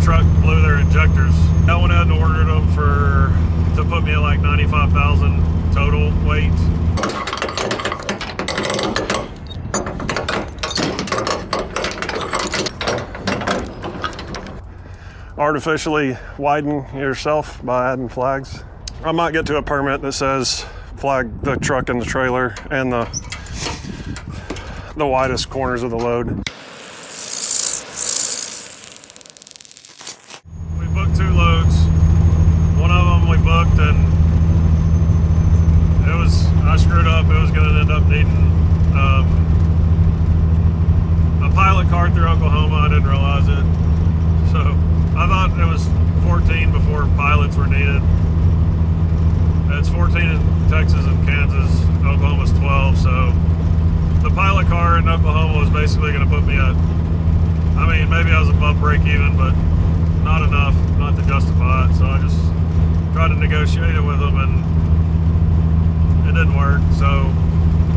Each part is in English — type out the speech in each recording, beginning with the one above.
truck blew their injectors. I went ahead and ordered them to put me at like 95,000 total weight. Artificially widen yourself by adding flags. I might get to a permit that says flag the truck and the trailer and the widest corners of the load. We booked 2 loads. One of them we booked and I screwed up. It was going to end up needing a pilot card through Oklahoma. I didn't realize it. So I thought it was 14 before pilots were needed. It's 14 in Texas and Kansas. Oklahoma's 12. So the pilot car in Oklahoma was basically going to put me at, I mean, maybe I was above break even, but not enough not to justify it. So I just tried to negotiate it with them and it didn't work. So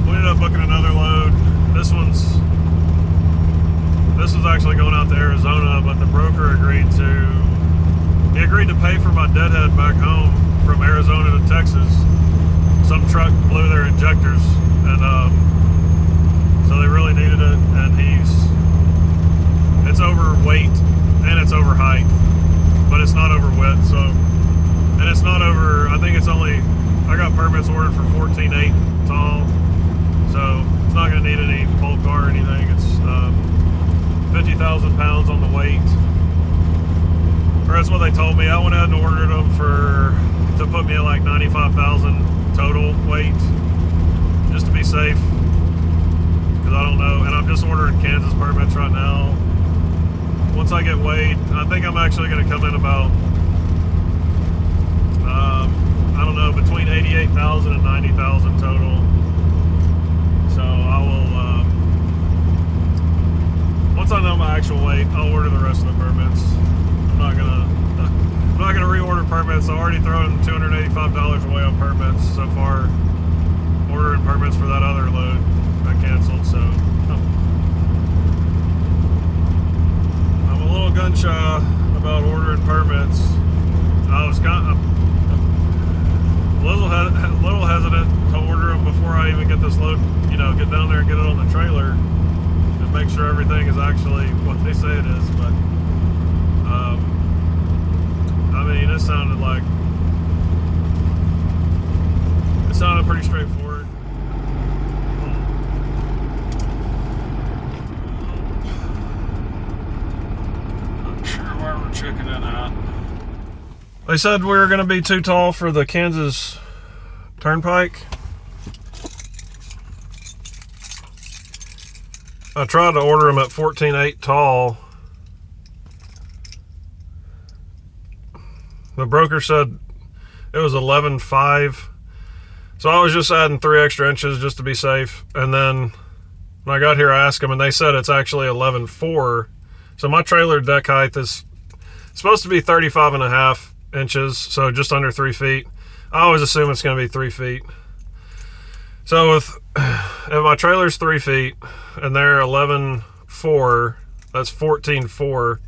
we ended up booking another load. This was actually going out to Arizona, but the broker agreed to pay for my deadhead back home from Arizona to Texas. Some truck blew their injectors and so they really needed it, and it's over weight and it's over height, but it's not over width. So, and it's not over, I think it's only, I got permits ordered for 14.8 tall, so it's not going to need any bulk car or anything. It's 50,000 pounds on the weight, or that's what they told me. I went ahead and ordered them to put me at like 95,000 total weight, just to be safe, because I don't know. And I'm just ordering Kansas permits right now. Once I get weighed, I think I'm actually going to come in about I don't know, between 88,000 and 90,000 total. So I will once I know my actual weight, I'll order the rest of the permits. I'm not gonna reorder permits. I've already thrown $285 away on permits so far, ordering permits for that other load I canceled. So I'm a little gun shy about ordering permits. I was kind of a little hesitant to order them before I even get this load, get down there and get it on the trailer and make sure everything is actually what they say it is. But I mean, it sounded pretty straightforward. Not sure where we're checking it out. They said we were going to be too tall for the Kansas Turnpike. I tried to order them at 14.8 tall. The broker said it was 11.5. So I was just adding 3 extra inches just to be safe. And then when I got here, I asked them, and they said it's actually 11.4. So my trailer deck height is supposed to be 35.5 inches, so just under 3 feet. I always assume it's going to be 3 feet. So if my trailer's 3 feet and they're 11.4, that's 14.4.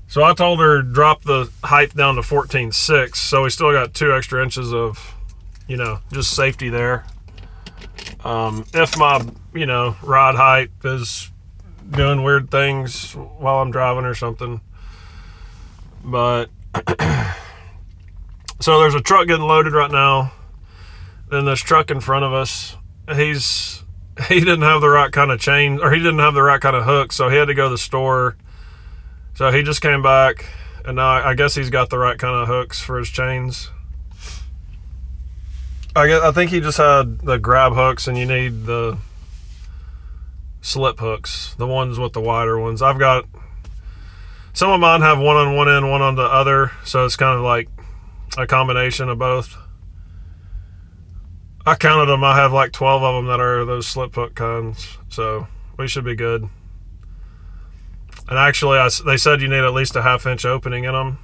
So I told her drop the height down to 14.6, so we still got 2 extra inches of, just safety there. If my, ride height is doing weird things while I'm driving or something. But so there's a truck getting loaded right now. Then this truck in front of us, he didn't have the right kind of chain, or he didn't have the right kind of hook, so he had to go to the store. So he just came back, and now I guess he's got the right kind of hooks for his chains. I think he just had the grab hooks, and you need the slip hooks, the ones with the wider ones. I've got, some of mine have one on one end, one on the other, so it's kind of like a combination of both. I counted them. I have like 12 of them that are those slip hook kinds, so we should be good. And actually, they said you need at least a 1/2 inch opening in them,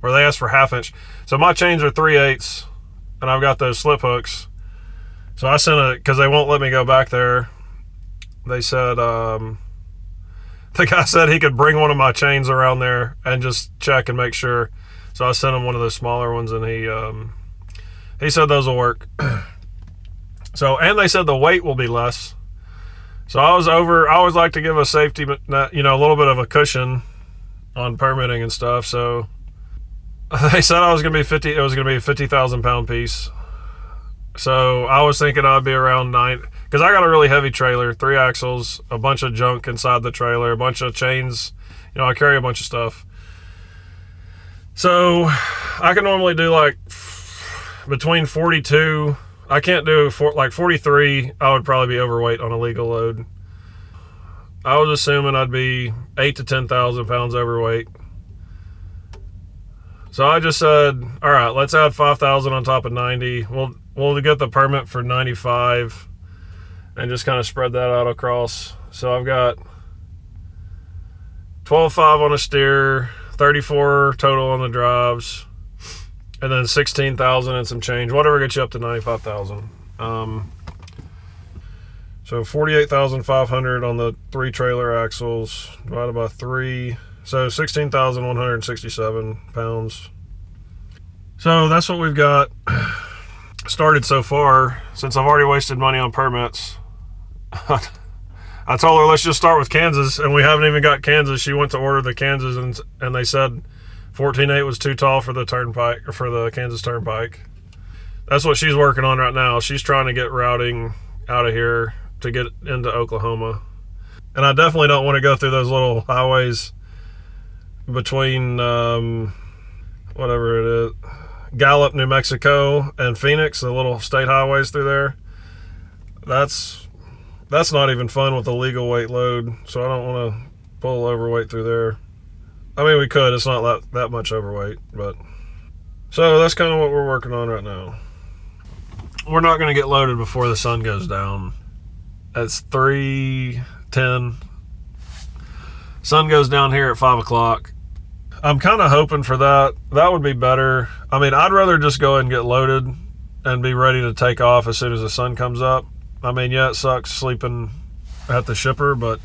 or they asked for 1/2 inch. So my chains are 3/8, and I've got those slip hooks. So I sent it, because they won't let me go back there. They said the guy said he could bring one of my chains around there and just check and make sure. So I sent him one of those smaller ones, and he said those will work. So, and they said the weight will be less. So I always like to give a safety net, a little bit of a cushion on permitting and stuff. So they said it was going to be a 50,000 pound piece. So I was thinking I'd be around 9, because I got a really heavy trailer, 3 axles, a bunch of junk inside the trailer, a bunch of chains. I carry a bunch of stuff. So I can normally do like between 42. I can't do 43. I would probably be overweight on a legal load. I was assuming I'd be 8 to 10,000 pounds overweight. So I just said, all right, let's add 5,000 on top of 90. We'll get the permit for 95 and just kind of spread that out across. So I've got 12.5 on a steer, 34 total on the drives, and then 16,000 and some change, whatever gets you up to 95,000. So 48,500 on the 3 trailer axles divided by 3. So 16,167 pounds. So that's what we've got started so far. Since I've already wasted money on permits, I told her let's just start with Kansas, and we haven't even got Kansas. She went to order the Kansas, and they said 14.8 was too tall for the turnpike, or for the Kansas Turnpike. That's what she's working on right now. She's trying to get routing out of here to get into Oklahoma. And I definitely don't want to go through those little highways between whatever it is, Gallup, New Mexico, and Phoenix, the little state highways through there. That's not even fun with a legal weight load, so I don't want to pull overweight through there. I mean, we could. It's not that much overweight, but... So that's kind of what we're working on right now. We're not going to get loaded before the sun goes down. It's 3:10. Sun goes down here at 5 o'clock. I'm kind of hoping for that. That would be better. I mean, I'd rather just go ahead and get loaded and be ready to take off as soon as the sun comes up. I mean, yeah, it sucks sleeping at the shipper, but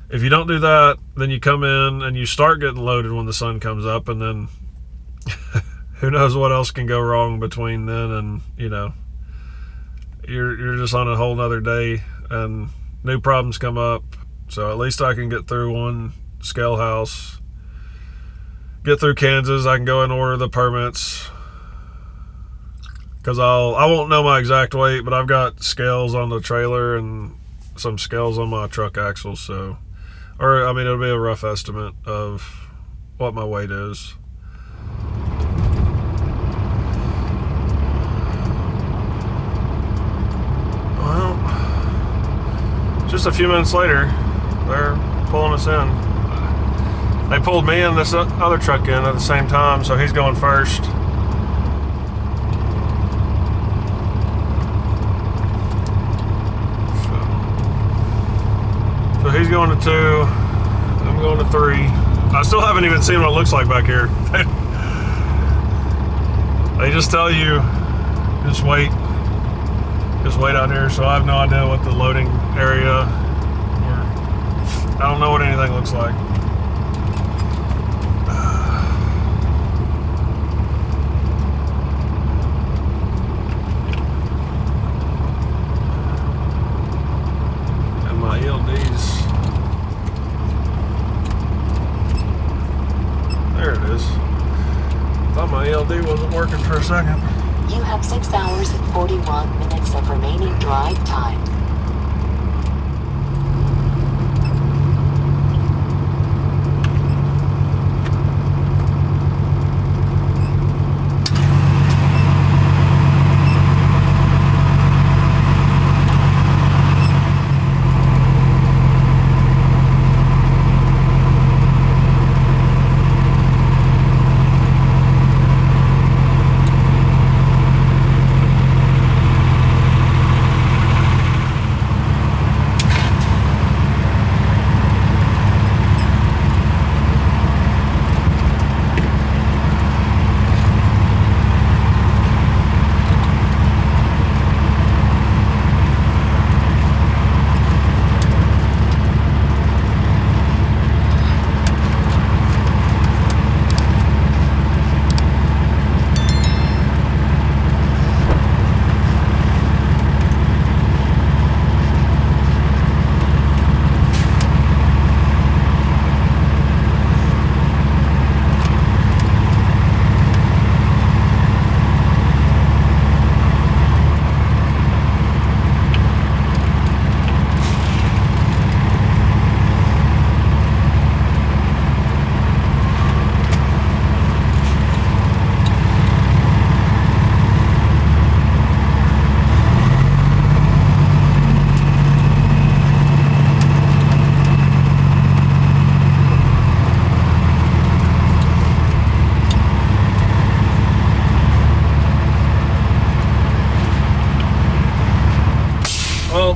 if you don't do that, then you come in and you start getting loaded when the sun comes up, and then who knows what else can go wrong between then and, you're just on a whole nother day and new problems come up. So at least I can get through one scale house, get through Kansas. I can go and order the permits, because I won't know my exact weight, but I've got scales on the trailer and some scales on my truck axles. So, or I mean, it'll be a rough estimate of what my weight is. Well, just a few minutes later, they're pulling us in. They pulled me and this other truck in at the same time, so he's going first. So he's going to 2, I'm going to 3. I still haven't even seen what it looks like back here. They just tell you, just wait out here. So I have no idea what the loading area, or I don't know what anything looks like. And my ELDs, there it is. Thought my ELD wasn't working for a second. You have 6 hours and 41 minutes of remaining drive time.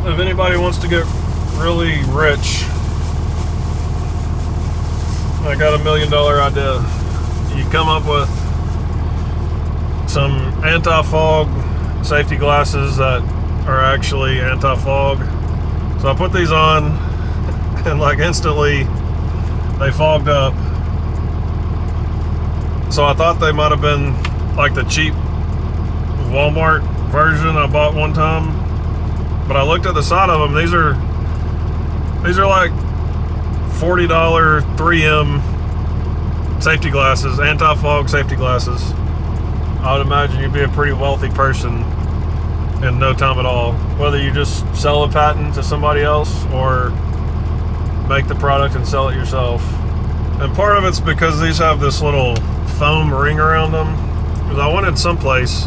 Well, if anybody wants to get really rich, I got $1 million idea. You come up with some anti-fog safety glasses that are actually anti-fog. So I put these on and like instantly they fogged up. So I thought they might have been like the cheap Walmart version I bought one time. But I looked at the side of them. These are like $40 3M safety glasses, anti-fog safety glasses. I would imagine you'd be a pretty wealthy person in no time at all. Whether you just sell a patent to somebody else or make the product and sell it yourself. And part of it's because these have this little foam ring around them. Because I wanted someplace,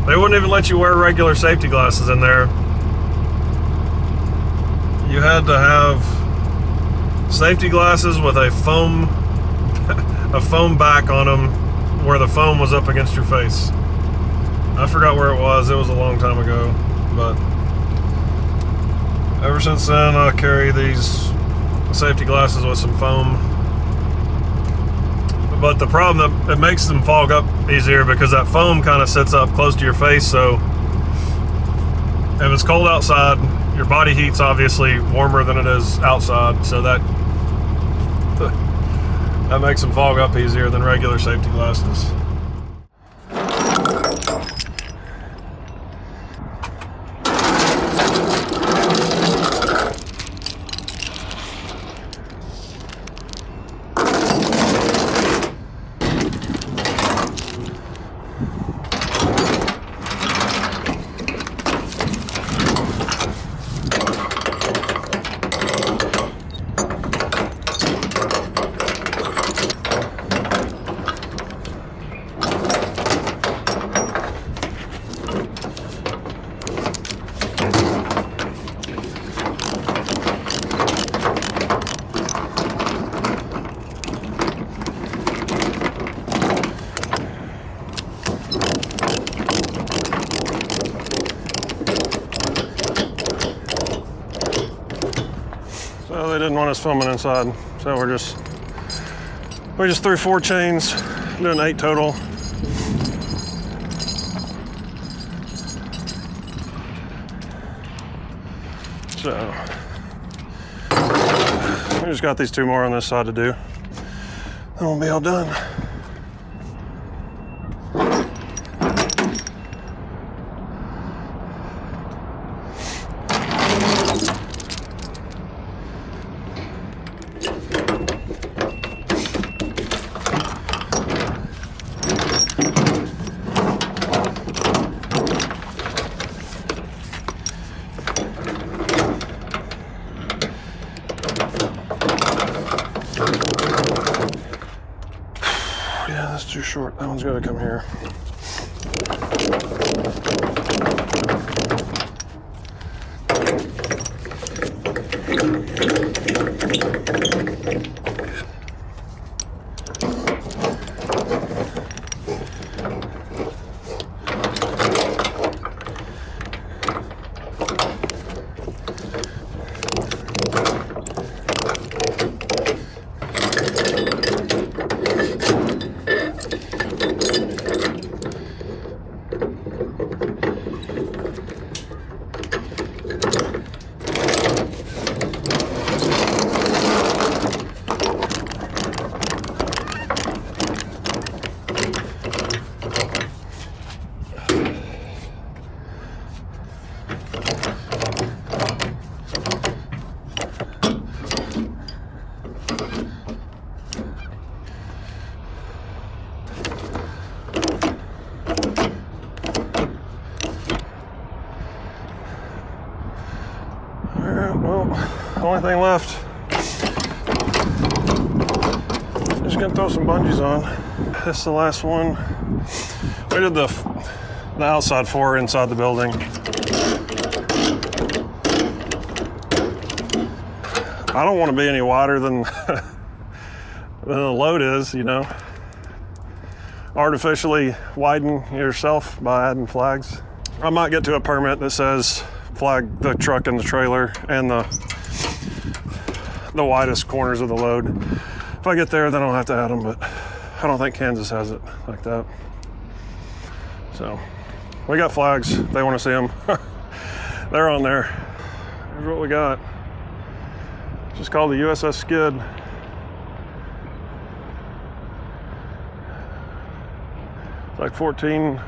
they wouldn't even let you wear regular safety glasses in there. You had to have safety glasses with a foam back on them where the foam was up against your face. I forgot where it was. It was a long time ago. But ever since then, I carry these safety glasses with some foam. But the problem, it makes them fog up easier because that foam kind of sits up close to your face. So if it's cold outside, your body heat's obviously warmer than it is outside. So that makes them fog up easier than regular safety glasses. So they didn't want us filming inside, so we just threw 4 chains, doing 8 total. So we just got these 2 more on this side to do, then we'll be all done. Yeah, that's too short. That one's got to come here. Only thing left. Just gonna throw some bungees on. This is the last one. We did the outside 4 inside the building. I don't want to be any wider than the load is, you know. Artificially widen yourself by adding flags. I might get to a permit that says flag the truck and the trailer and the widest corners of the load. If I get there, then I'll have to add them, but I don't think Kansas has it like that. So we got flags. They want to see them. They're on there. Here's what we got. It's just called the USS Skid. It's like 14,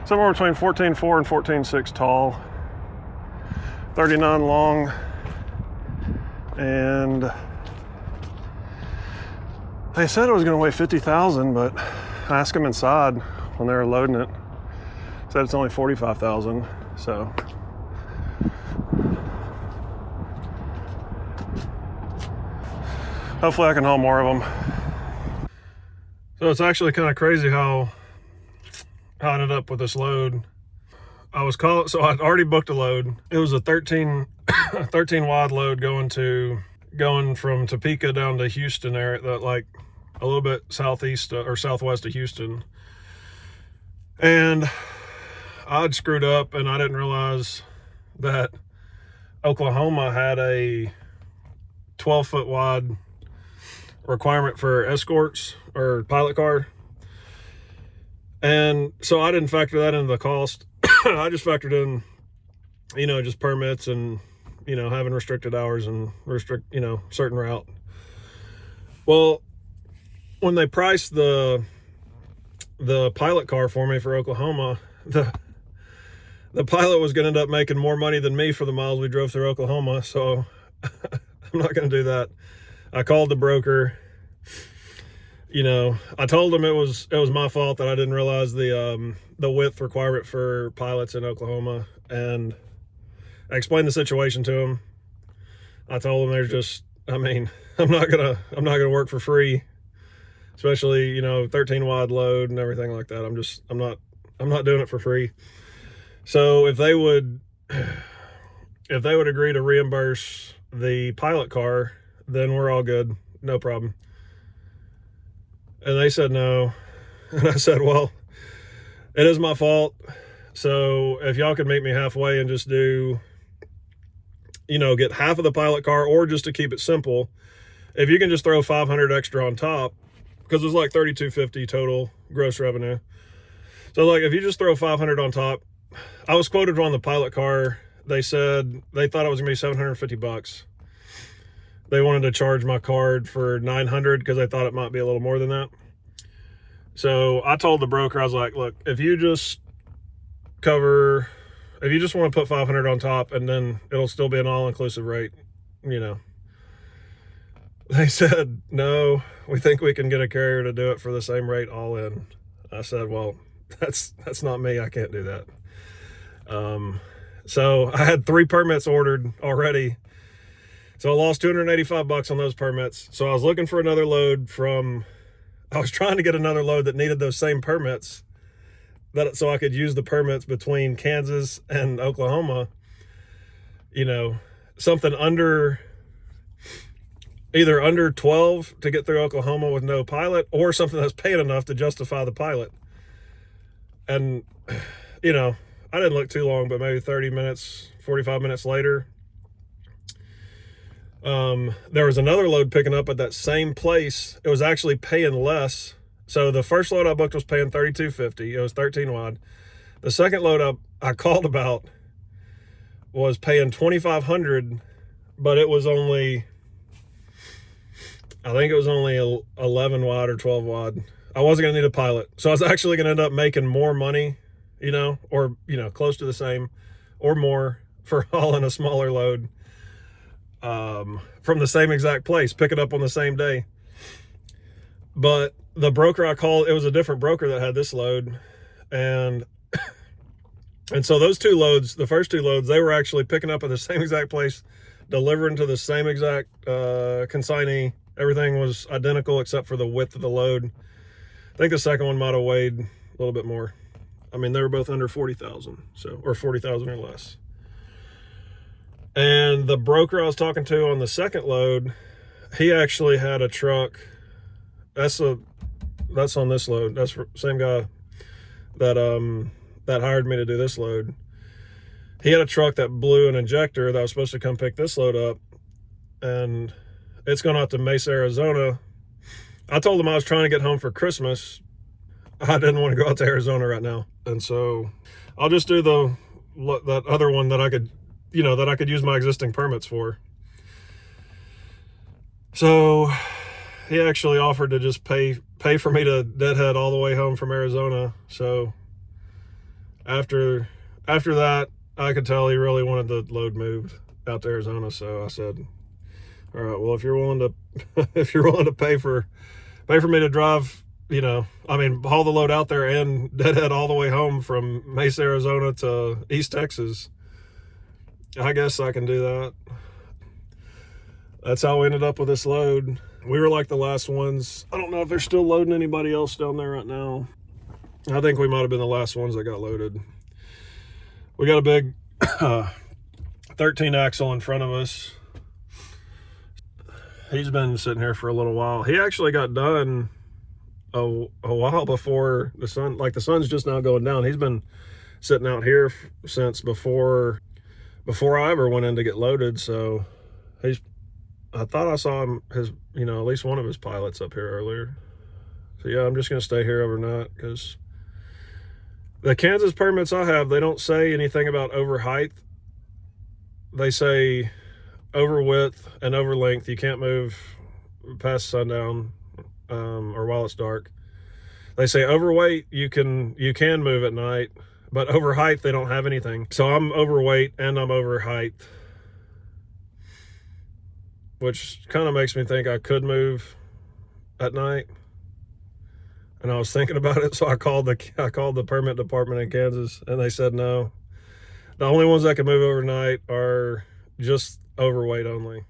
somewhere between 14.4 and 14.6 tall, 39 long, and they said it was going to weigh 50,000, but I asked them inside when they were loading it. Said it's only 45,000, so. Hopefully I can haul more of them. So it's actually kind of crazy how I ended up with this load. I was called, so I'd already booked a load. It was a 13 wide load going from Topeka down to Houston area, like a little bit southeast or southwest of Houston. And I'd screwed up and I didn't realize that Oklahoma had a 12-foot wide requirement for escorts or pilot car. And so I didn't factor that into the cost. I just factored in, just permits and, having restricted hours and certain route. Well, when they priced the pilot car for me for Oklahoma, the pilot was going to end up making more money than me for the miles we drove through Oklahoma. So I'm not going to do that. I called the broker. I told him it was my fault that I didn't realize the width requirement for pilots in Oklahoma, and I explained the situation to him. I told him I'm not gonna work for free, especially 13 wide load and everything like that. I'm not doing it for free. So if they would agree to reimburse the pilot car, then we're all good, no problem. And they said no. And I said, well, it is my fault. So if y'all could meet me halfway and just do, get half of the pilot car, or just to keep it simple, if you can just throw 500 extra on top, because it was like $3,250 total gross revenue. So like if you just throw 500 on top, I was quoted on the pilot car. They said they thought it was gonna be $750. They wanted to charge my card for $900 because they thought it might be a little more than that. So I told the broker, I was like, look, if you just want to put 500 on top and then it'll still be an all-inclusive rate, They said, no, we think we can get a carrier to do it for the same rate all in. I said, well, that's not me. I can't do that. So I had 3 permits ordered already. So I lost $285 on those permits. So I was looking for another load I was trying to get another load that needed those same permits, so I could use the permits between Kansas and Oklahoma, something either under 12 to get through Oklahoma with no pilot, or something that's paying enough to justify the pilot. And, I didn't look too long, but maybe 30 minutes, 45 minutes later, there was another load picking up at that same place. It was actually paying less. So the first load I booked was paying $3,250. It was 13 wide. The second load I called about was paying $2,500, but it was only, I think it was only 11 wide or 12 wide. I wasn't going to need a pilot. So I was actually going to end up making more money, or, close to the same or more for hauling a smaller load. From the same exact place, pick it up on the same day. But the broker I called, it was a different broker that had this load. And so those 2 loads, the first 2 loads, they were actually picking up at the same exact place, delivering to the same exact consignee. Everything was identical except for the width of the load. I think the second one might have weighed a little bit more. They were both under 40,000, or 40,000 or less. And the broker I was talking to on the second load, he actually had a truck. That's on this load. That's the same guy that that hired me to do this load, he had a truck that blew an injector that was supposed to come pick this load up, and it's going out to Mesa, Arizona. I told him I was trying to get home for Christmas. I didn't want to go out to Arizona right now, and so I'll just do that other one that I could, that I could use my existing permits for. So he actually offered to just pay for me to deadhead all the way home from Arizona. So after that, I could tell he really wanted the load moved out to Arizona. So I said, all right, well, if you're willing to pay for me to drive, haul the load out there and deadhead all the way home from Mesa, Arizona to East Texas, I guess I can do that. That's how we ended up with this load. We were like the last ones. I don't know if they're still loading anybody else down there right now. I think we might have been the last ones that got loaded. We got a big 13 axle in front of us. He's been sitting here for a little while. He actually got done a while before the sun, the sun's just now going down. He's been sitting out here since before I ever went in to get loaded. So I thought I saw him, at least one of his pilots up here earlier. So yeah, I'm just going to stay here overnight because the Kansas permits I have, they don't say anything about over height. They say over width and over length. You can't move past sundown or while it's dark. They say overweight, you can move at night, but over height, they don't have anything. So I'm overweight and I'm over height, which kind of makes me think I could move at night. And I was thinking about it, so I called the permit department in Kansas, and they said no. The only ones that can move overnight are just overweight only.